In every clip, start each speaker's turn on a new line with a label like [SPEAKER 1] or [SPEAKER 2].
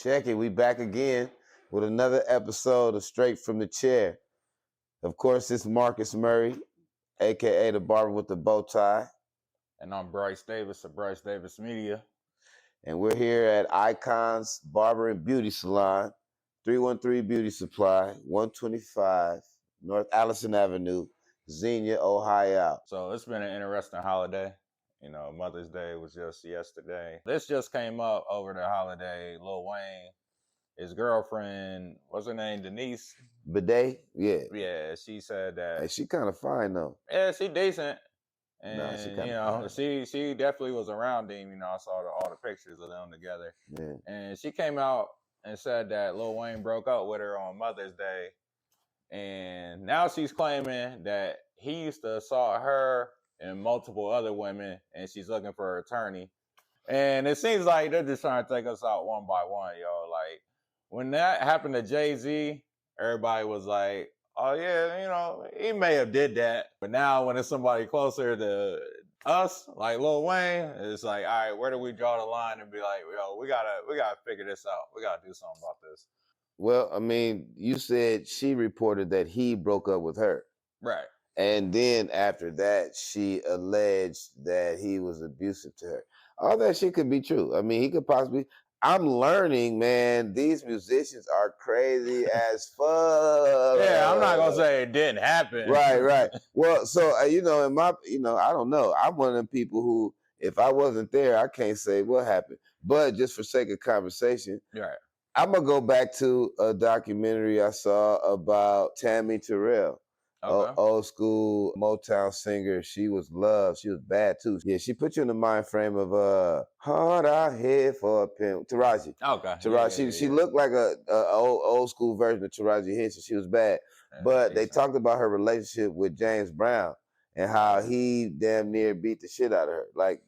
[SPEAKER 1] Check it. We back again with another episode of Straight from the Chair. Of course, it's Marcus Murray, a.k.a. the barber with the bow tie.
[SPEAKER 2] And I'm Brice Davis of Brice Davis Media.
[SPEAKER 1] And we're here at Icons Barber and Beauty Salon, 313 Beauty Supply, 125 North Allison Avenue, Xenia, Ohio.
[SPEAKER 2] So it's been an interesting holiday. You know, Mother's Day was just yesterday. This just came up over the holiday. Lil Wayne, his girlfriend, what's her name, Denise?
[SPEAKER 1] Bidet? Yeah.
[SPEAKER 2] Yeah, she said that.
[SPEAKER 1] Hey, she kind of fine, though.
[SPEAKER 2] Yeah, she decent. And,
[SPEAKER 1] Nah, she kinda
[SPEAKER 2] you know,
[SPEAKER 1] fine.
[SPEAKER 2] she definitely was around him. You know, I saw all the pictures of them together.
[SPEAKER 1] Yeah.
[SPEAKER 2] And she came out and said that Lil Wayne broke up with her on Mother's Day. And now she's claiming that he used to assault her and multiple other women, and she's looking for an attorney. And it seems like they're just trying to take us out one by one, yo. Like, when that happened to Jay-Z, everybody was like, oh, yeah, you know, he may have did that. But now when it's somebody closer to us, like Lil Wayne, it's like, all right, where do we draw the line and be like, yo, we gotta figure this out. We gotta do something about this.
[SPEAKER 1] Well, I mean, you said she reported that he broke up with her.
[SPEAKER 2] Right.
[SPEAKER 1] And then after that, she alleged that he was abusive to her. All that shit could be true. I mean, he could possibly. I'm learning, man, these musicians are crazy as fuck.
[SPEAKER 2] Yeah, I'm not going to say it didn't happen.
[SPEAKER 1] Right. Well, so, you know, I don't know. I'm one of them people who, if I wasn't there, I can't say what happened. But just for sake of conversation,
[SPEAKER 2] Right.
[SPEAKER 1] I'm going to go back to a documentary I saw about Tammy Terrell.
[SPEAKER 2] Okay.
[SPEAKER 1] Old school Motown singer. She was loved. She was bad too. Yeah, she put you in the mind frame of hard out here for a pimp. Taraji.
[SPEAKER 2] Okay.
[SPEAKER 1] Taraji. She looked like a old school version of Taraji Henson. She was bad. But they talked about her relationship with James Brown and how he damn near beat the shit out of her. Like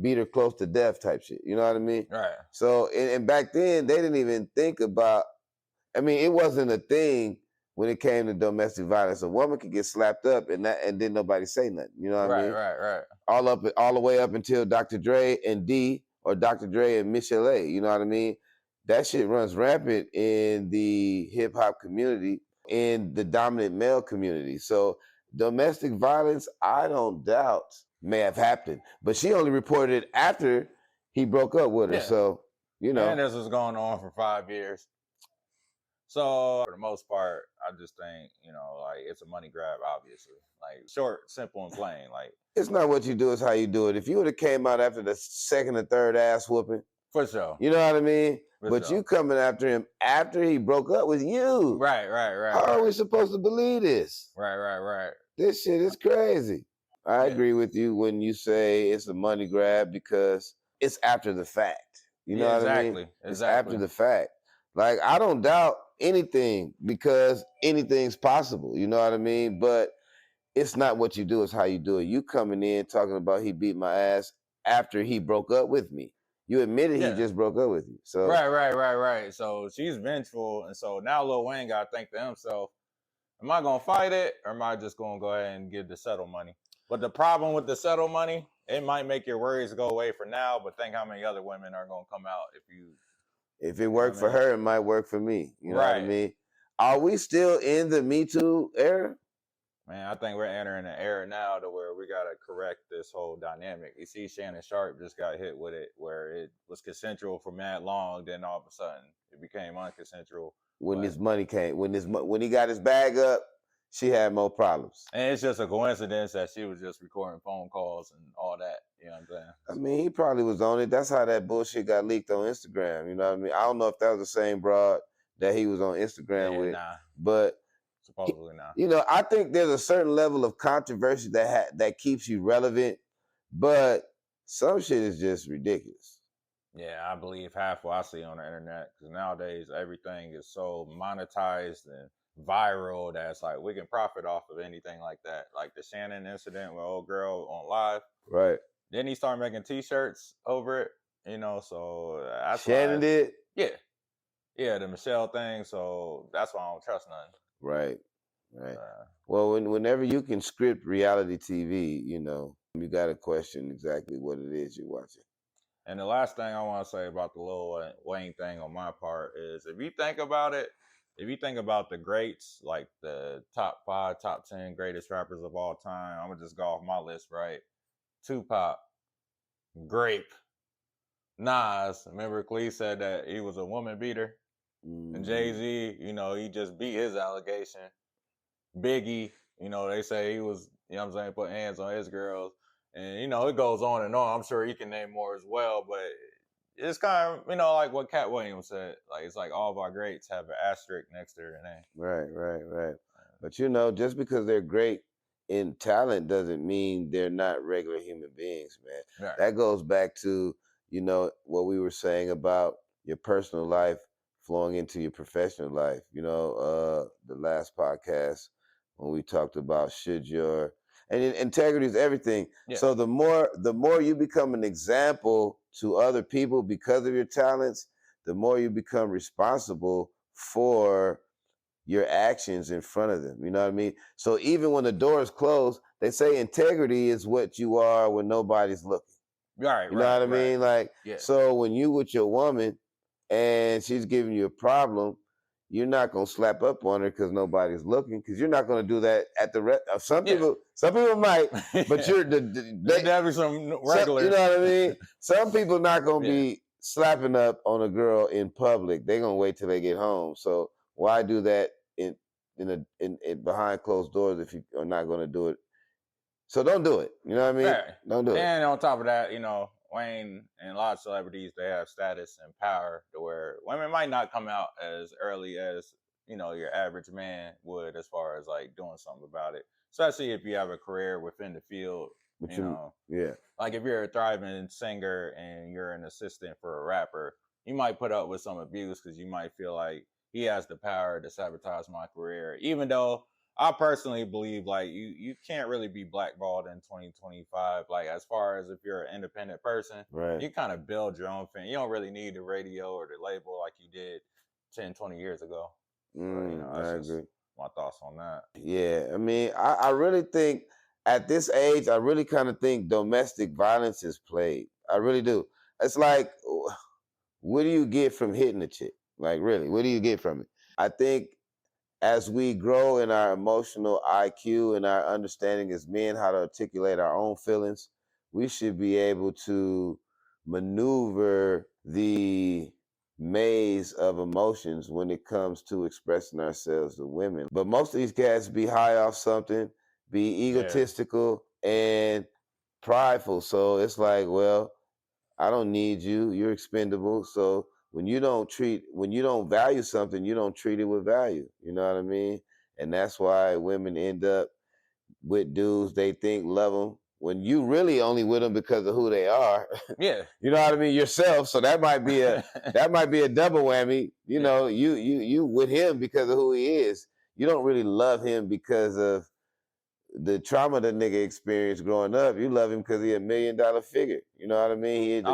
[SPEAKER 1] beat her close to death type shit. You know what I mean?
[SPEAKER 2] Right.
[SPEAKER 1] So and back then they didn't even think about, I mean, it wasn't a thing. When it came to domestic violence, a woman could get slapped up and didn't nobody say nothing. You know what I mean?
[SPEAKER 2] Right.
[SPEAKER 1] All the way up until Dr. Dre and D, or Dr. Dre and Michelle A. You know what I mean? That shit runs rampant in the hip hop community, in the dominant male community. So domestic violence, I don't doubt, may have happened, but she only reported it after he broke up with her.
[SPEAKER 2] Yeah.
[SPEAKER 1] So, you know.
[SPEAKER 2] And this was going on for 5 years. So for the most part, I just think, you know, like it's a money grab, obviously. Like short, simple, and plain. Like
[SPEAKER 1] it's not what you do, it's how you do it. If you would have came out after the second or third ass whooping,
[SPEAKER 2] for sure.
[SPEAKER 1] You know what I mean?
[SPEAKER 2] For
[SPEAKER 1] but
[SPEAKER 2] sure.
[SPEAKER 1] You coming after him after he broke up with you.
[SPEAKER 2] Right.
[SPEAKER 1] How are we supposed to believe this?
[SPEAKER 2] Right.
[SPEAKER 1] This shit is crazy. I agree with you when you say it's a money grab because it's after the fact. You know what I mean? It's after the fact. Like, I don't doubt anything because anything's possible. You know what I mean? But it's not what you do, it's how you do it. You coming in talking about he beat my ass after he broke up with me. You admitted he just broke up with you. So
[SPEAKER 2] Right. So she's vengeful, and so now Lil Wayne got to think to himself, am I going to fight it, or am I just going to go ahead and give the settle money? But the problem with the settle money, it might make your worries go away for now, but think how many other women are going to come out
[SPEAKER 1] if it worked for her, it might work for me. You know what I mean? Are we still in the MeToo era?
[SPEAKER 2] Man, I think we're entering an era now to where we got to correct this whole dynamic. You see, Shannon Sharp just got hit with it where it was consensual for mad long, then all of a sudden it became unconsensual.
[SPEAKER 1] When his money came, when he got his bag up, she had more problems.
[SPEAKER 2] And it's just a coincidence that she was just recording phone calls and all that. You know what I'm saying?
[SPEAKER 1] I mean, he probably was on it. That's how that bullshit got leaked on Instagram. You know what I mean? I don't know if that was the same broad that he was on Instagram with.
[SPEAKER 2] Nah.
[SPEAKER 1] But
[SPEAKER 2] supposedly not.
[SPEAKER 1] You know, I think there's a certain level of controversy that keeps you relevant, but some shit is just ridiculous.
[SPEAKER 2] Yeah, I believe half what I see on the internet, because nowadays everything is so monetized and viral that it's like we can profit off of anything like that. Like the Shannon incident with old girl on live.
[SPEAKER 1] Right.
[SPEAKER 2] Then he started making T-shirts over it, you know, so that's
[SPEAKER 1] Shannon did?
[SPEAKER 2] Yeah, the Michelle thing, so that's why I don't trust nothing.
[SPEAKER 1] Right. Well, whenever you can script reality TV, you know, you got to question exactly what it is you're watching.
[SPEAKER 2] And the last thing I want to say about the Lil Wayne thing on my part is, if you think about it, if you think about the greats, like the top 5, top 10 greatest rappers of all time, I'm gonna just go off my list, right? Tupac, Grape, Nas. Remember, Clee said that he was a woman beater, and Jay-Z, you know, he just beat his allegation. Biggie, you know, they say he was, you know what I'm saying, putting hands on his girls. And, you know, it goes on and on. I'm sure he can name more as well, but it's kind of, you know, like what Cat Williams said. Like, it's like all of our greats have an asterisk next to their name.
[SPEAKER 1] Right. But, you know, just because they're great in talent doesn't mean they're not regular human beings, man. Right. That goes back to, you know, what we were saying about your personal life flowing into your professional life. You know, the last podcast when we talked about and integrity is everything. Yeah. So the more you become an example to other people because of your talents, the more you become responsible for your actions in front of them. You know what I mean? So even when the door is closed, they say integrity is what you are when nobody's looking.
[SPEAKER 2] Right.
[SPEAKER 1] You know what I mean? Like, yeah. So when you with your woman and she's giving you a problem, you're not gonna slap up on her because nobody's looking, because you're not gonna do that at the some people might, but you're
[SPEAKER 2] there'll be some regulars.
[SPEAKER 1] You know what I mean? Some people not gonna be slapping up on a girl in public. They're gonna wait till they get home. So why do that in behind closed doors if you are not gonna do it? So don't do it. You know what I mean?
[SPEAKER 2] Right.
[SPEAKER 1] Don't do it.
[SPEAKER 2] And on top of that, you know, Wayne and a lot of celebrities, they have status and power to where women might not come out as early as, you know, your average man would, as far as like doing something about it. Especially if you have a career within the field, you know.
[SPEAKER 1] Yeah.
[SPEAKER 2] Like if you're a thriving singer and you're an assistant for a rapper, you might put up with some abuse because you might feel like he has the power to sabotage my career. Even though I personally believe like you can't really be blackballed in 2025. Like as far as if you're an independent person,
[SPEAKER 1] right,
[SPEAKER 2] you kind of build your own fan. You don't really need the radio or the label like you did 10, 20 years ago.
[SPEAKER 1] You know, I agree.
[SPEAKER 2] My thoughts on that.
[SPEAKER 1] Yeah, I mean, I really think at this age, I really kind of think domestic violence is played. I really do. It's like, what do you get from hitting a chick? Like, really, what do you get from it? I think as we grow in our emotional IQ and our understanding as men how to articulate our own feelings, we should be able to maneuver the maze of emotions when it comes to expressing ourselves to women. But most of these cats be high off something, be egotistical and prideful. So it's like, well, I don't need you. You're expendable. So when you don't value something, you don't treat it with value. You know what I mean? And that's why women end up with dudes they think love them when you really only with them because of who they are.
[SPEAKER 2] Yeah.
[SPEAKER 1] You know what I mean? Yourself. So that might be a double whammy. You know, you with him because of who he is. You don't really love him because of the trauma that nigga experienced growing up. You love him because he a $1 million figure. You know what I mean?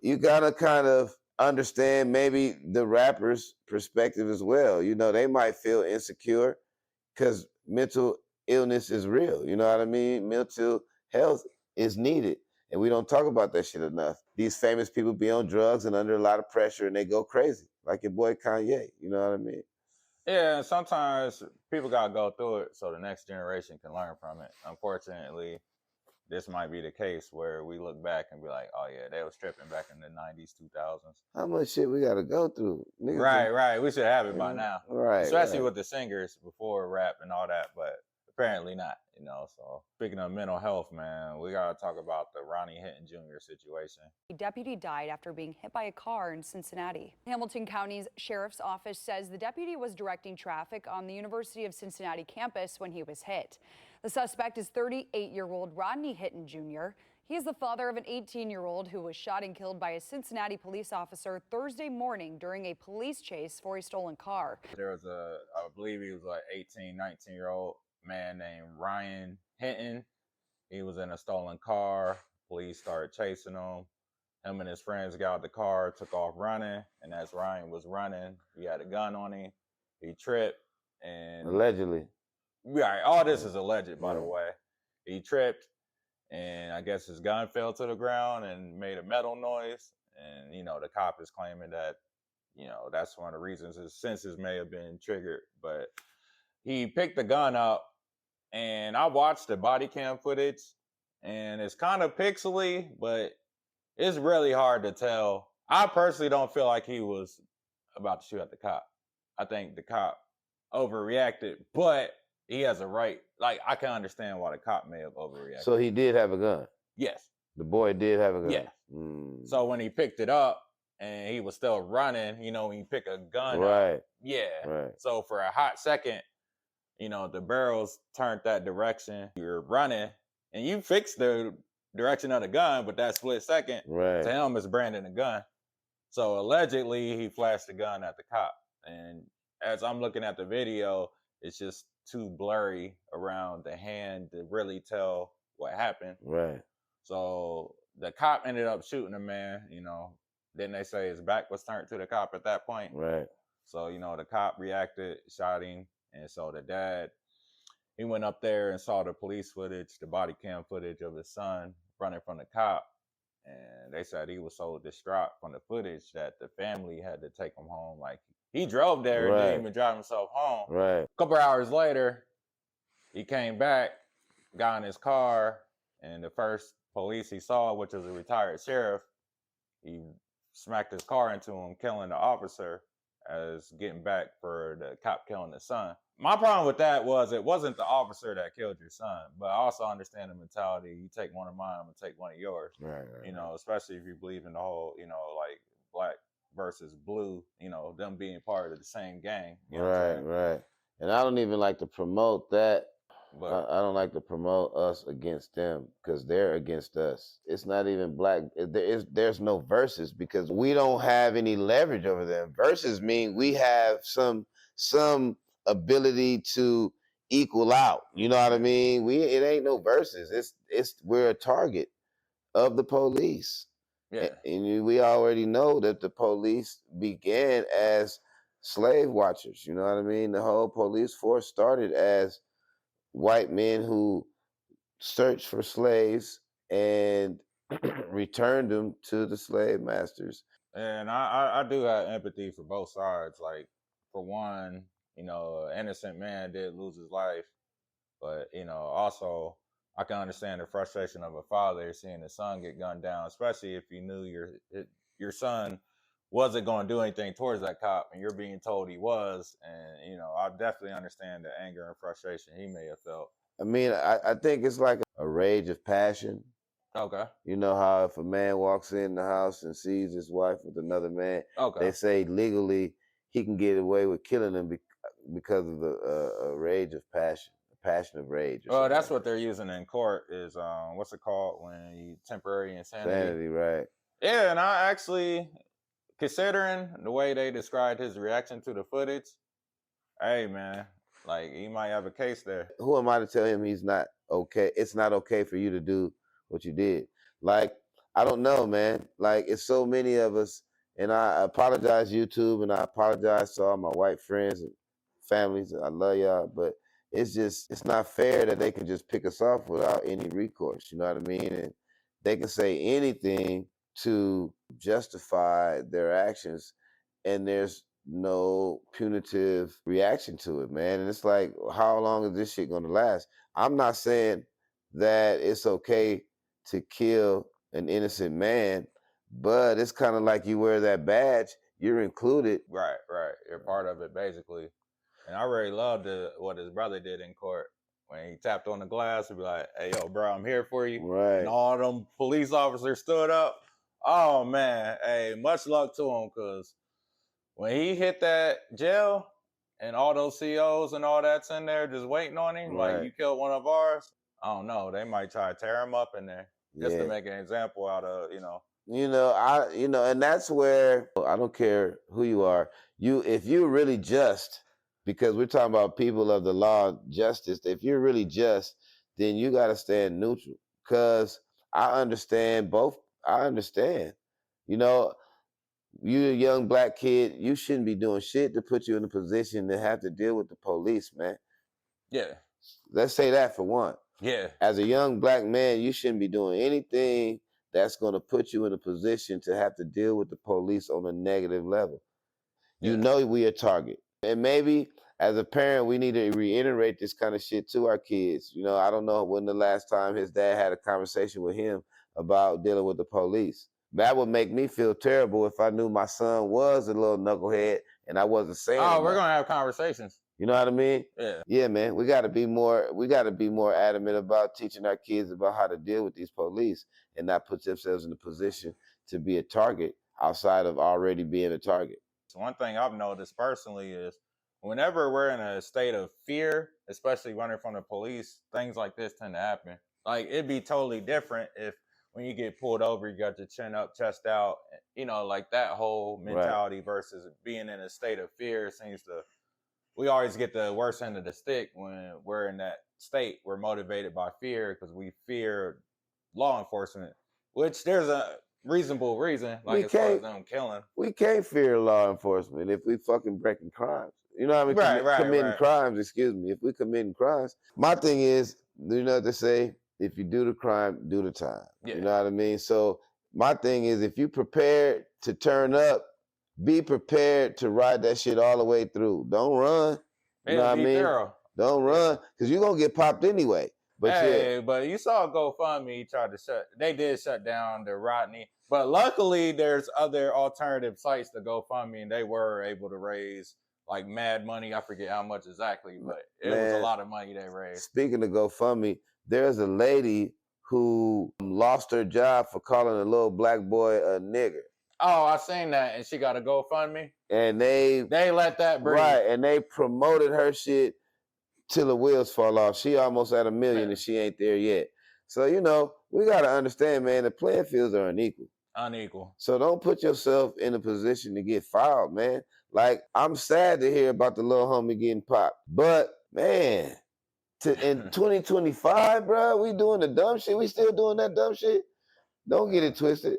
[SPEAKER 1] You gotta kind of understand maybe the rapper's perspective as well. You know, they might feel insecure because mental illness is real. You know what I mean? Mental health is needed. And we don't talk about that shit enough. These famous people be on drugs and under a lot of pressure and they go crazy. Like your boy Kanye. You know what I mean?
[SPEAKER 2] Yeah, and sometimes people gotta go through it so the next generation can learn from it. Unfortunately, this might be the case where we look back and be like, oh yeah, they was tripping back in the 90s, 2000s.
[SPEAKER 1] How much shit we gotta go through?
[SPEAKER 2] Niggas right. We should have it by now.
[SPEAKER 1] Right.
[SPEAKER 2] Especially with the singers before rap and all that, but apparently not, you know. So speaking of mental health, man, we gotta talk about the Rodney Hinton Jr. situation.
[SPEAKER 3] A deputy died after being hit by a car in Cincinnati. Hamilton County's Sheriff's Office says the deputy was directing traffic on the University of Cincinnati campus when he was hit. The suspect is 38-year-old Rodney Hinton Jr. He is the father of an 18-year-old who was shot and killed by a Cincinnati police officer Thursday morning during a police chase for a stolen car.
[SPEAKER 2] There was I believe he was like 18, 19-year-old man named Ryan Hinton. He was in a stolen car. Police started chasing him. Him and his friends got out the car, took off running, and as Ryan was running, he had a gun on him. He tripped and
[SPEAKER 1] allegedly.
[SPEAKER 2] Right, all this is alleged, by the way. He tripped, and I guess his gun fell to the ground and made a metal noise, And, you know, the cop is claiming that, you know, that's one of the reasons his senses may have been triggered. But he picked the gun up, and I watched the body cam footage, and it's kind of pixely, but it's really hard to tell. I personally don't feel like he was about to shoot at the cop. I think the cop overreacted, but he has a right. Like, I can understand why the cop may have overreacted.
[SPEAKER 1] So he did have a gun?
[SPEAKER 2] Yes.
[SPEAKER 1] The boy did have a gun?
[SPEAKER 2] Yeah. So when he picked it up and he was still running, you know, when you pick a gun up. Yeah.
[SPEAKER 1] Right.
[SPEAKER 2] So for a hot second, you know, the barrel's turned that direction. You're running, and you fixed the direction of the gun, but that split second, to him, is branding a gun. So allegedly, he flashed the gun at the cop. And as I'm looking at the video, it's just too blurry around the hand to really tell what happened.
[SPEAKER 1] Right.
[SPEAKER 2] So the cop ended up shooting the man, you know. Then they say his back was turned to the cop at that point.
[SPEAKER 1] Right.
[SPEAKER 2] So, you know, the cop reacted, shot him. And so the dad, he went up there and saw the police footage, the body cam footage of his son running from the cop. And they said he was so distraught from the footage that the family had to take him home. Like, he drove there and didn't even drive himself home.
[SPEAKER 1] Right.
[SPEAKER 2] A couple hours later, he came back, got in his car, and the first police he saw, which was a retired sheriff, he smacked his car into him, killing the officer as getting back for the cop killing his son. My problem with that was it wasn't the officer that killed your son, but I also understand the mentality. You take one of mine, I'm gonna take one of yours.
[SPEAKER 1] Right.
[SPEAKER 2] You know, especially if you believe in the whole, you know, like black versus blue, you know, them being part of the same gang. You know
[SPEAKER 1] right. And I don't even like to promote that. But I don't like to promote us against them because they're against us. It's not even black. There's no verses because we don't have any leverage over them. Verses mean we have some ability to equal out. You know what I mean? It ain't no verses. We're a target of the police.
[SPEAKER 2] Yeah.
[SPEAKER 1] And we already know that the police began as slave watchers. You know what I mean? The whole police force started as white men who searched for slaves and returned them to the slave masters.
[SPEAKER 2] And I do have empathy for both sides. Like, for one, you know, an innocent man did lose his life, but, you know, also I can understand the frustration of a father seeing his son get gunned down, especially if you knew your son wasn't going to do anything towards that cop and you're being told he was. And, you know, I definitely understand the anger and frustration he may have felt.
[SPEAKER 1] I mean, I think it's like a rage of passion.
[SPEAKER 2] Okay.
[SPEAKER 1] You know how if a man walks in the house and sees his wife with another man, they say legally he can get away with killing him because of the rage of passion, the passion of rage.
[SPEAKER 2] Well, that's what they're using in court is, what's it called when you temporary insanity?
[SPEAKER 1] Insanity, right.
[SPEAKER 2] Yeah, and I actually, considering the way they described his reaction to the footage, hey, man, like, he might have a case there.
[SPEAKER 1] Who am I to tell him he's not okay? It's not okay for you to do what you did. Like, I don't know, man. Like, it's so many of us, and I apologize, YouTube, and I apologize to all my white friends and families. I love y'all, but it's not fair that they can just pick us off without any recourse. You know what I mean? And they can say anything to justify their actions, and there's no punitive reaction to it, man. And it's like, how long is this shit gonna last? I'm not saying that it's okay to kill an innocent man, but it's kind of like you wear that badge, you're included.
[SPEAKER 2] Right. You're part of it, basically. And I really loved what his brother did in court. When he tapped on the glass and be like, hey, yo, bro, I'm here for you.
[SPEAKER 1] Right.
[SPEAKER 2] And all them police officers stood up. Oh, man. Hey, much luck to him, because when he hit that jail and all those COs and all that's in there just waiting on him, like, you killed one of ours, I don't know. They might try to tear him up in there just to make an example out of, you know.
[SPEAKER 1] And that's where I don't care who you are. If you're really just, because we're talking about people of the law, justice, if you're really just, then you got to stand neutral. Because I understand both. I understand. You know, you're a young black kid, you shouldn't be doing shit to put you in a position to have to deal with the police, man.
[SPEAKER 2] Yeah.
[SPEAKER 1] Let's say that for one.
[SPEAKER 2] Yeah.
[SPEAKER 1] As a young black man, you shouldn't be doing anything that's going to put you in a position to have to deal with the police on a negative level. You know we a target. And maybe as a parent, we need to reiterate this kind of shit to our kids. You know, I don't know when the last time his dad had a conversation with him about dealing with the police. That would make me feel terrible if I knew my son was a little knucklehead and I wasn't saying
[SPEAKER 2] Oh,
[SPEAKER 1] enough.
[SPEAKER 2] we're gonna have conversations.
[SPEAKER 1] You know what I mean?
[SPEAKER 2] Yeah.
[SPEAKER 1] Yeah, man. We gotta be more adamant about teaching our kids about how to deal with these police and not put themselves in a position to be a target outside of already being a target.
[SPEAKER 2] So one thing I've noticed personally is whenever we're in a state of fear, especially running from the police, things like this tend to happen. Like it'd be totally different if when you get pulled over, you got your chin up, chest out, you know, like that whole mentality versus being in a state of fear seems to, we always get the worst end of the stick when we're in that state. We're motivated by fear because we fear law enforcement, which there's a reasonable reason, like as far as them killing.
[SPEAKER 1] We can't fear law enforcement if we fucking breaking crimes. You know what I mean? Committing crimes, excuse me. If we committing crimes. My thing is, you know what they say? If you do the crime, do the time. Yeah. You know what I mean? So my thing is, if you prepared to turn up, be prepared to ride that shit all the way through. Don't run. You know what I mean? Thorough. Don't run, because you're going to get popped anyway. But
[SPEAKER 2] but you saw GoFundMe tried to they did shut down the Rodney. But luckily, there's other alternative sites to GoFundMe, and they were able to raise like mad money. I forget how much exactly, but it was a lot of money they raised.
[SPEAKER 1] Speaking of GoFundMe, there's a lady who lost her job for calling a little black boy a nigger.
[SPEAKER 2] Oh, I seen that, and she got a GoFundMe.
[SPEAKER 1] And they
[SPEAKER 2] let that breathe.
[SPEAKER 1] Right, and they promoted her shit till the wheels fall off. She almost at 1 million and she ain't there yet. So, you know, we got to understand, man, the playing fields are unequal. So don't put yourself in a position to get filed, man. Like, I'm sad to hear about the little homie getting popped. But, man, in 2025, bro, we doing the dumb shit. We still doing that dumb shit. Don't get it twisted.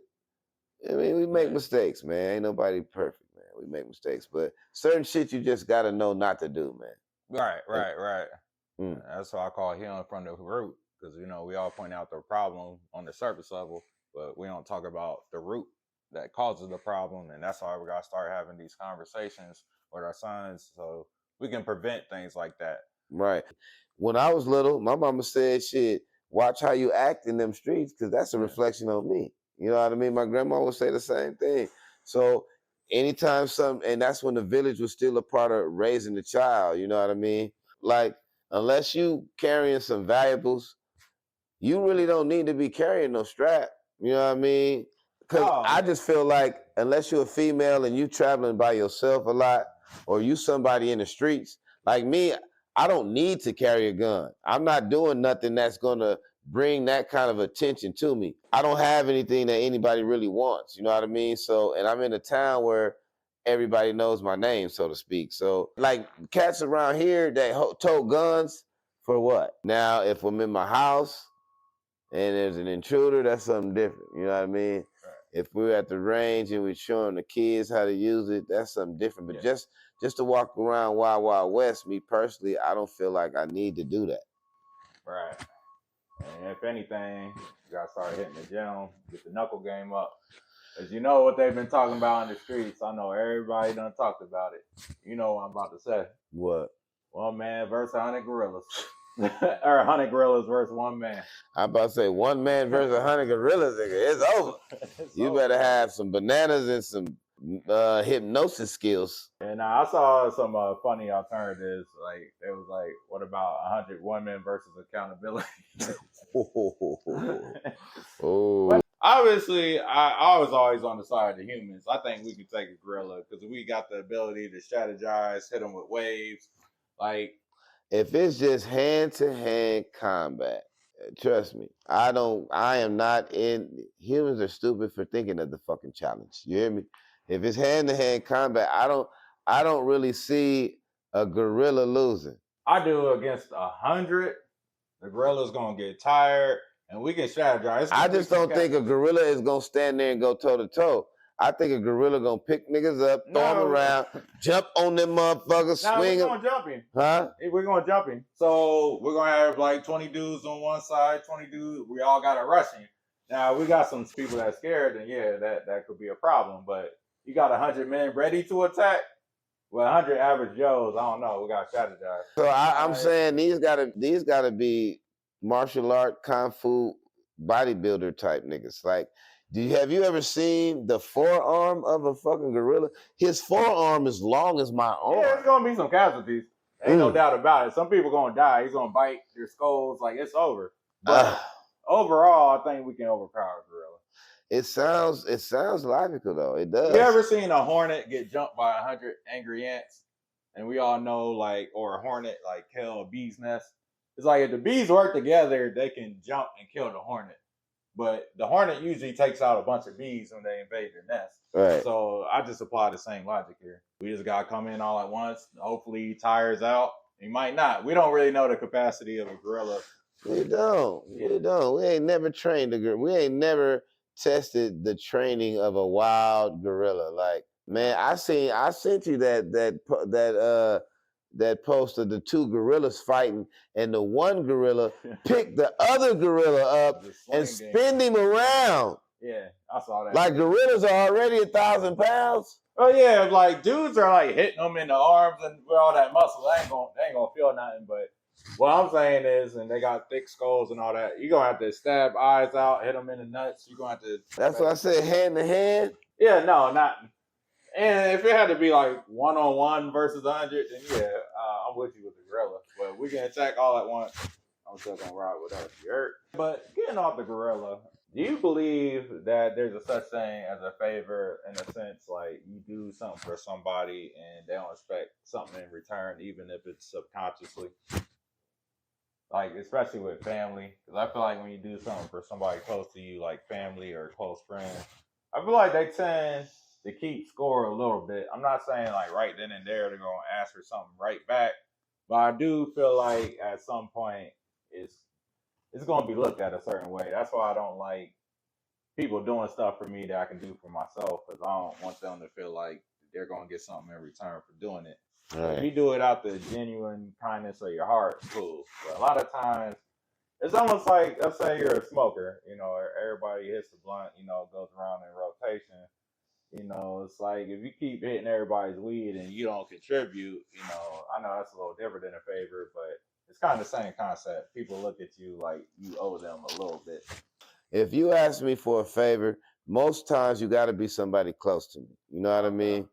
[SPEAKER 1] I mean, we make mistakes, man. Ain't nobody perfect, man. We make mistakes. But certain shit you just got to know not to do, man.
[SPEAKER 2] Right. That's why I call healing from the root, because you know we all point out the problem on the surface level, but we don't talk about the root that causes the problem, and that's why we gotta start having these conversations with our sons so we can prevent things like that.
[SPEAKER 1] Right. When I was little, my mama said, "Shit, watch how you act in them streets, because that's a reflection on me." You know what I mean? My grandma would say the same thing. So anytime and that's when the village was still a part of raising the child, you know what I mean? Like, unless you carrying some valuables, you really don't need to be carrying no strap, you know what I mean? Because I just feel like unless you're a female and you traveling by yourself a lot, or you somebody in the streets, like me, I don't need to carry a gun. I'm not doing nothing that's gonna bring that kind of attention to me. I don't have anything that anybody really wants, you know what I mean? So, and I'm in a town where everybody knows my name, so to speak. So, like, cats around here that tote guns, for what? Now, if I'm in my house and there's an intruder, that's something different, you know what I mean? Right. If we're at the range and we're showing the kids how to use it, that's something different. But just to walk around Wild Wild West, me personally, I don't feel like I need to do that.
[SPEAKER 2] Right. And if anything, you gotta start hitting the gym, get the knuckle game up. As you know what they've been talking about in the streets. I know everybody done talked about it. You know what I'm about to say.
[SPEAKER 1] What?
[SPEAKER 2] 1 man versus 100 gorillas. Or 100 gorillas versus 1 man.
[SPEAKER 1] I'm about to say 1 man versus 100 gorillas, nigga. It's over. You better have some bananas and some hypnosis skills.
[SPEAKER 2] And I saw some funny alternatives. Like, it was like, what about 100 women versus accountability? But obviously, I was always on the side of the humans. I think we could take a gorilla because we got the ability to strategize, hit them with waves. Like,
[SPEAKER 1] if it's just hand-to-hand combat, trust me, I am not in. Humans are stupid for thinking of the fucking challenge. You hear me? If it's hand-to-hand combat, I don't really see a gorilla losing.
[SPEAKER 2] I do against 100. The gorilla's gonna get tired, and we can strategize.
[SPEAKER 1] I just don't think a gorilla is gonna stand there and go toe-to-toe. I think a gorilla gonna pick niggas up, throw them around, jump on them motherfuckers, swing them.
[SPEAKER 2] We're gonna jump him.
[SPEAKER 1] Huh?
[SPEAKER 2] We're gonna jump him. So we're gonna have like 20 dudes on one side, 20 dudes. We all gotta rush him. Now we got some people that's scared, and yeah, that could be a problem. But you got 100 men ready to attack. Well, 100 average Joes, I don't know. We got to strategize.
[SPEAKER 1] So I'm saying these gotta be martial art, kung fu, bodybuilder type niggas. Like, have you ever seen the forearm of a fucking gorilla? His forearm is long as my arm.
[SPEAKER 2] Yeah, it's gonna be some casualties. Ain't no doubt about it. Some people gonna die. He's gonna bite their skulls. Like, it's over. But overall, I think we can overpower a gorilla.
[SPEAKER 1] It sounds logical though. It does.
[SPEAKER 2] You ever seen a hornet get jumped by 100 angry ants? And we all know, like, or a hornet like kill a bee's nest. It's like if the bees work together, they can jump and kill the hornet. But the hornet usually takes out a bunch of bees when they invade their nest.
[SPEAKER 1] Right.
[SPEAKER 2] So I just apply the same logic here. We just gotta come in all at once. Hopefully he tires out. He might not. We don't really know the capacity of a gorilla.
[SPEAKER 1] We don't. We ain't never trained a gorilla. We ain't never tested the training of a wild gorilla. Like, man, I sent you that post of the two gorillas fighting, and the one gorilla picked the other gorilla up and spin him around.
[SPEAKER 2] Yeah, I saw that.
[SPEAKER 1] Like, gorillas are already 1,000 pounds.
[SPEAKER 2] Oh yeah, like dudes are like hitting them in the arms and with all that muscle. They ain't gonna feel nothing. But what I'm saying is, and they got thick skulls and all that, you're gonna have to stab eyes out, hit them in the nuts. You're gonna have to.
[SPEAKER 1] That's what I said, hand to hand.
[SPEAKER 2] Yeah, no, not. And if it had to be like 1-on-1 versus 100, then yeah, I'm with you with the gorilla. But we can attack all at once. I'm still gonna ride with us. You heard? But getting off the gorilla, do you believe that there's a such thing as a favor in a sense, like you do something for somebody and they don't expect something in return, even if it's subconsciously? Like, especially with family, because I feel like when you do something for somebody close to you, like family or close friends, I feel like they tend to keep score a little bit. I'm not saying like right then and there they're gonna ask for something right back, but I do feel like at some point it's gonna be looked at a certain way. That's why I don't like people doing stuff for me that I can do for myself, because I don't want them to feel like they're gonna get something in return for doing it. Right. If you do it out the genuine kindness of your heart, cool. But a lot of times it's almost like, let's say you're a smoker, you know, everybody hits the blunt, you know, goes around in rotation. You know, it's like if you keep hitting everybody's weed and you don't contribute, you know, I know that's a little different than a favor, but it's kind of the same concept. People look at you like you owe them a little bit.
[SPEAKER 1] If you ask me for a favor, most times you got to be somebody close to me. You know what I mean?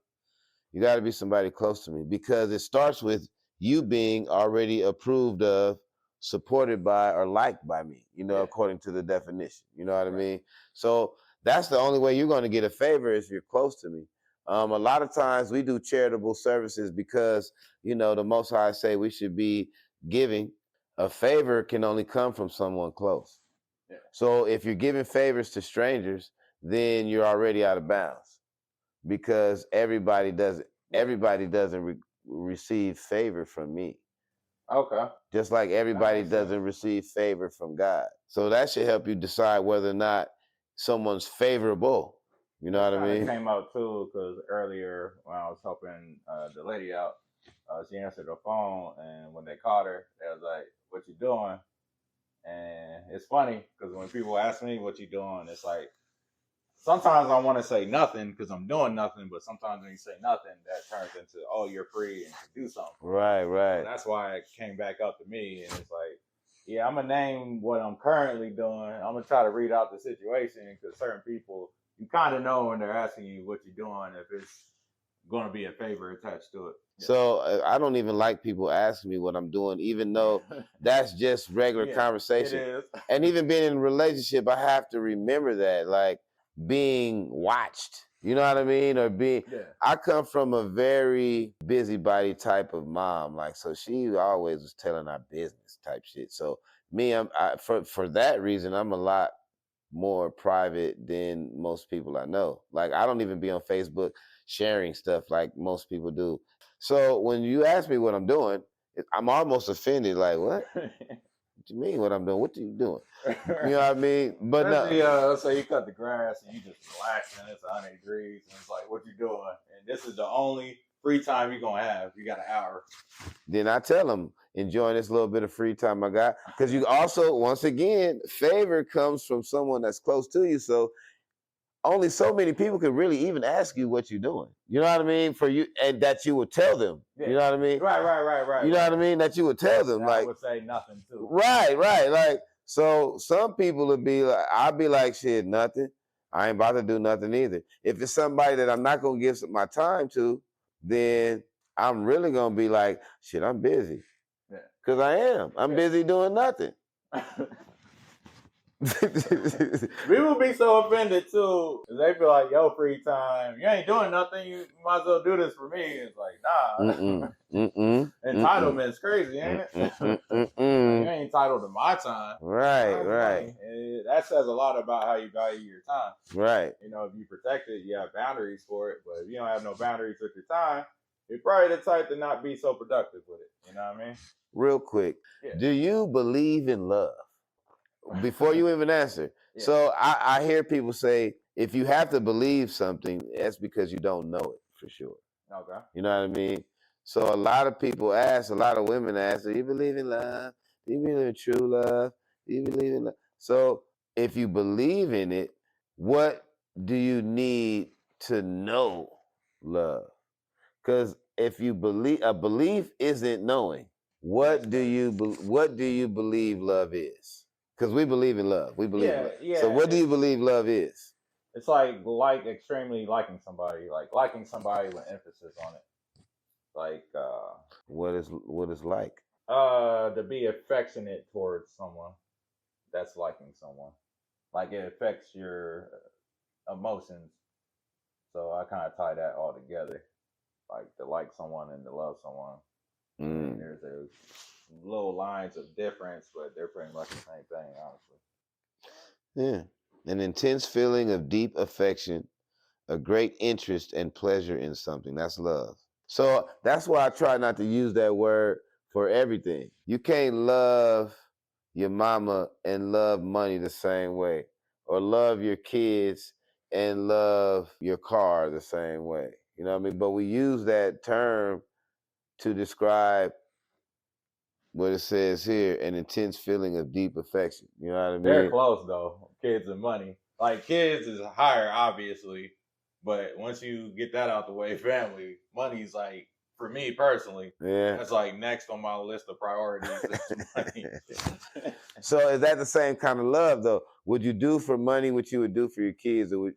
[SPEAKER 1] You got to be somebody close to me, because it starts with you being already approved of, supported by, or liked by me, you know, according to the definition. You know what I mean? So that's the only way you're going to get a favor, is if you're close to me. A lot of times we do charitable services because, you know, the Most High say we should be giving. A favor can only come from someone close. Yeah. So if you're giving favors to strangers, then you're already out of bounds, because everybody doesn't receive favor from me.
[SPEAKER 2] Okay.
[SPEAKER 1] Just like everybody doesn't receive favor from God. So that should help you decide whether or not someone's favorable. You know what I mean?
[SPEAKER 2] It came out too, because earlier when I was helping the lady out, she answered the phone, and when they called her, they was like, "What you doing?" And it's funny because when people ask me what you doing, it's like sometimes I want to say nothing because I'm doing nothing, but sometimes when you say nothing, that turns into, oh, you're free and can do something.
[SPEAKER 1] Right.
[SPEAKER 2] So that's why it came back up to me, and it's like, yeah, I'm gonna name what I'm currently doing. I'm gonna try to read out the situation, because certain people, you kind of know when they're asking you what you're doing if it's going to be a favor attached to it. Yeah.
[SPEAKER 1] So I don't even like people asking me what I'm doing, even though that's just regular conversation.
[SPEAKER 2] It is.
[SPEAKER 1] And even being in a relationship, I have to remember that, like, being watched. You know what I mean? Or I come from a very busybody type of mom, like, so she always was telling our business type shit. So me, for that reason, I'm a lot more private than most people I know. Like, I don't even be on Facebook sharing stuff like most people do. So when you ask me what I'm doing, I'm almost offended. Like, what? What you mean what I'm doing? What are you doing? You know what I mean? But
[SPEAKER 2] let's say you cut the grass and you just relaxing. It's 100 degrees, and it's like, what you doing? And this is the only free time you gonna have. You got an hour.
[SPEAKER 1] Then I tell them, enjoying this little bit of free time I got. Because you also, once again, favor comes from someone that's close to you. So only so many people can really even ask you what you're doing. You know what I mean? For you, and that you would tell them. Yeah. You know what I mean?
[SPEAKER 2] Right.
[SPEAKER 1] You know what I mean? That you would tell them.
[SPEAKER 2] I would say nothing too.
[SPEAKER 1] Right. Like, so some people would be like, I'd be like, shit, nothing. I ain't about to do nothing either. If it's somebody that I'm not gonna give my time to, then I'm really gonna be like, shit, I'm busy. Yeah. Cause I am. I'm busy doing nothing.
[SPEAKER 2] People be so offended too. They be like, yo, free time. You ain't doing nothing. You might as well do this for me. It's like, nah. Entitlement's crazy, ain't it? You ain't entitled to my time.
[SPEAKER 1] Right.
[SPEAKER 2] That says a lot about how you value your time.
[SPEAKER 1] Right.
[SPEAKER 2] You know, if you protect it, you have boundaries for it. But if you don't have no boundaries with your time, you're probably the type to not be so productive with it. You know what I mean?
[SPEAKER 1] Real quick, do you believe in love? Before you even answer. Yeah. So I hear people say, if you have to believe something, that's because you don't know it for sure.
[SPEAKER 2] Okay.
[SPEAKER 1] You know what I mean? So a lot of people ask, a lot of women ask, do you believe in love? Do you believe in true love? Do you believe in love? So if you believe in it, what do you need to know love? Because if you believe, a belief isn't knowing. What do you believe love is? Because we believe in love. We believe in love. Yeah. So what do you believe love is?
[SPEAKER 2] It's like extremely liking somebody, like liking somebody with emphasis on it. Like
[SPEAKER 1] what is like?
[SPEAKER 2] To be affectionate towards someone. That's liking someone. Like it affects your emotions. So I kind of tie that all together. Like to like someone and to love someone. And there's little lines of difference, but they're pretty much the same thing, honestly.
[SPEAKER 1] Yeah. An intense feeling of deep affection, a great interest and pleasure in something. That's love. So that's why I try not to use that word for everything. You can't love your mama and love money the same way, or love your kids and love your car the same way. You know what I mean? But we use that term to describe what it says here, an intense feeling of deep affection. You know what I mean?
[SPEAKER 2] They're close though, kids and money. Like kids is higher, obviously, but once you get that out the way, family, money's like, for me personally, that's like next on my list of priorities. Money.
[SPEAKER 1] So is that the same kind of love though? Would you do for money what you would do for your kids? Or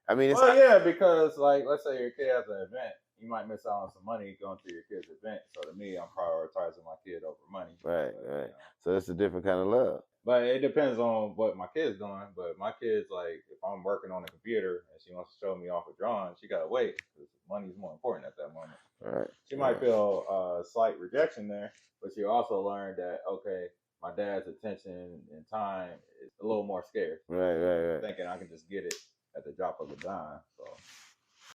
[SPEAKER 2] yeah, because like let's say your kid has an event, you might miss out on some money going to your kid's event. So to me, I'm prioritizing my kid over money.
[SPEAKER 1] Right. You know. So it's a different kind of love.
[SPEAKER 2] But it depends on what my kid's doing. But my kid's like, if I'm working on a computer and she wants to show me off a drawing, she gotta wait because money's more important at that moment.
[SPEAKER 1] Right.
[SPEAKER 2] She might feel slight rejection there, but she also learned that okay, my dad's attention and time is a little more scarce.
[SPEAKER 1] Right.
[SPEAKER 2] Thinking I can just get it at the drop of a dime. So